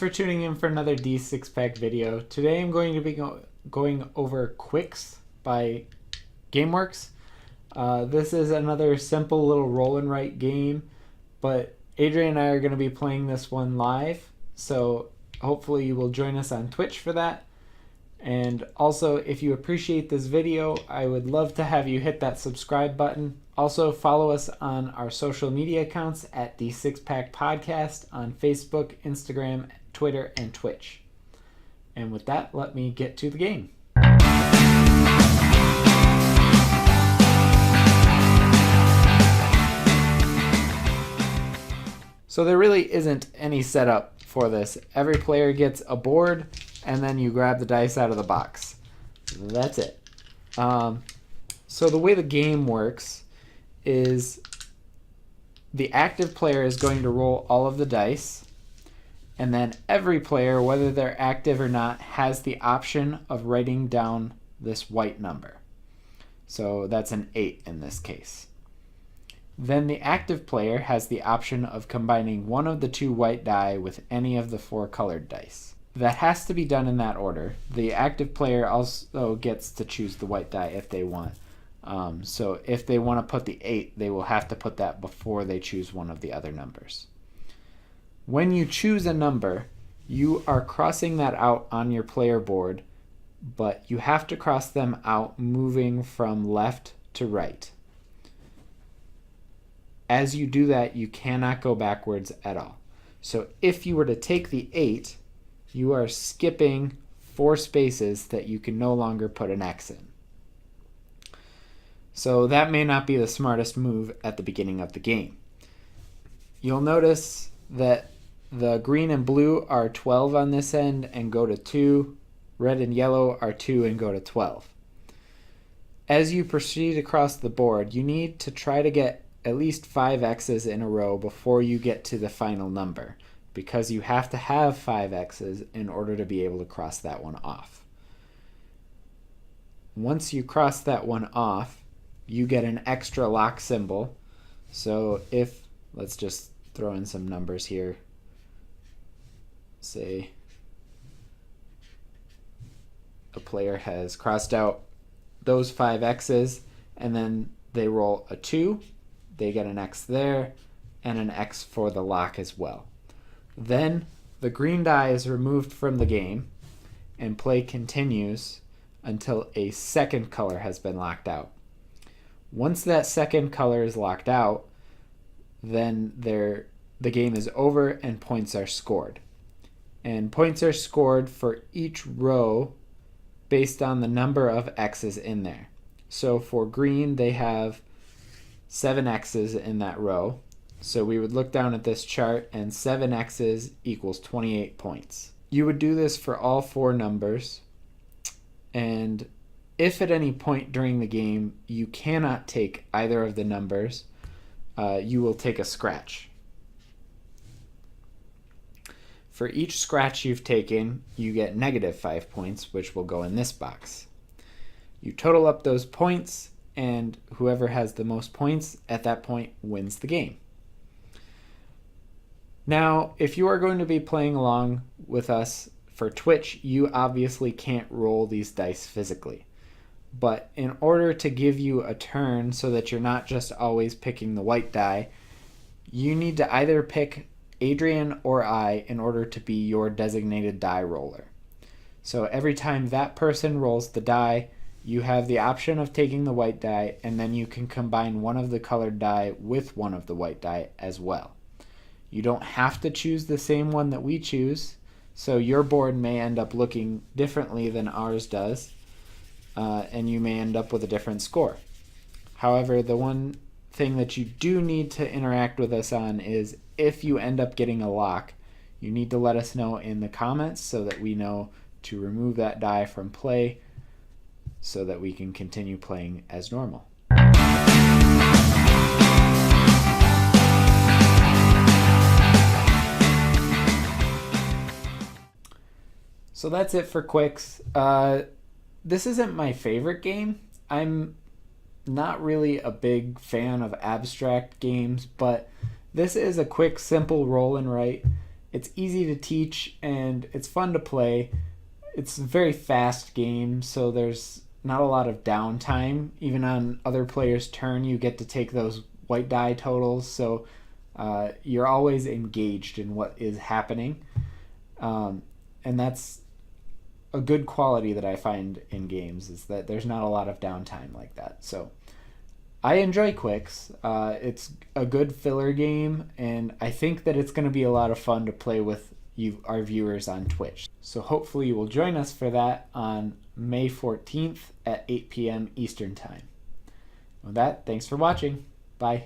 for tuning in for another D6 pack video. Today I'm going to be going over Qwixx by GameWorks. This is another simple little roll and write game, but Adrian and I are going to be playing this one live, so hopefully you will join us on Twitch for that. And also, if you appreciate this video, I would love to have you hit that subscribe button. Also, follow us on our social media accounts at D6 Pack Podcast on Facebook, Instagram, Twitter, and Twitch. And with that, let me get to the game. So there really isn't any setup for this. Every player gets a board, and then you grab the dice out of the box. That's it. So the way the game works is the active player is going to roll all of the dice, and then every player, whether they're active or not, has the option of writing down this white number. So that's an 8 in this case. Then the active player has the option of combining one of the 2 white die with any of the 4 colored dice. That has to be done in that order. The active player also gets to choose the white die if they want. So if they want to put the 8, they will have to put that before they choose one of the other numbers. When you choose a number, you are crossing that out on your player board, but you have to cross them out moving from left to right. As you do that, you cannot go backwards at all. So if you were to take the 8, you are skipping 4 spaces that you can no longer put an X in. So that may not be the smartest move at the beginning of the game. You'll notice that the green and blue are 12 on this end and go to 2. Red and yellow are 2 and go to 12. As you proceed across the board, you need to try to get at least 5 X's in a row before you get to the final number, because you have to have 5 X's in order to be able to cross that one off. Once you cross that one off, you get an extra lock symbol. So if, let's just throw in some numbers here. Say a player has crossed out those 5 X's, and then they roll a 2. They get an X there, and an X for the lock as well. Then the green die is removed from the game, and play continues until a second color has been locked out. Once that second color is locked out, then the game is over and points are scored. And points are scored for each row based on the number of X's in there. So for green, they have 7 X's in that row. So we would look down at this chart, and 7 X's equals 28 points. You would do this for all 4 numbers, and if at any point during the game you cannot take either of the numbers, you will take a scratch. For each scratch you've taken, you get -5 points, which will go in this box. You total up those points, and whoever has the most points at that point wins the game. Now, if you are going to be playing along with us for Twitch, you obviously can't roll these dice physically. But in order to give you a turn so that you're not just always picking the white die, you need to either pick Adrian or I in order to be your designated die roller. So every time that person rolls the die, you have the option of taking the white die, and then you can combine one of the colored die with one of the white die as well. You don't have to choose the same one that we choose, so your board may end up looking differently than ours does, and you may end up with a different score. However, the one thing that you do need to interact with us on is if you end up getting a lock, you need to let us know in the comments so that we know to remove that die from play so that we can continue playing as normal. So that's it for Qwixx. This isn't my favorite game. I'm not really a big fan of abstract games, but this is a quick, simple roll and write. It's easy to teach and it's fun to play. It's a very fast game, so there's not a lot of downtime. Even on other players' turn, you get to take those white die totals, so you're always engaged in what is happening. And that's a good quality that I find in games, is that there's not a lot of downtime like that. So I enjoy Qwixx. It's a good filler game, and I think that it's going to be a lot of fun to play with you, our viewers on Twitch. So hopefully you will join us for that on May 14th at 8 p.m. Eastern Time. With that, thanks for watching. Bye.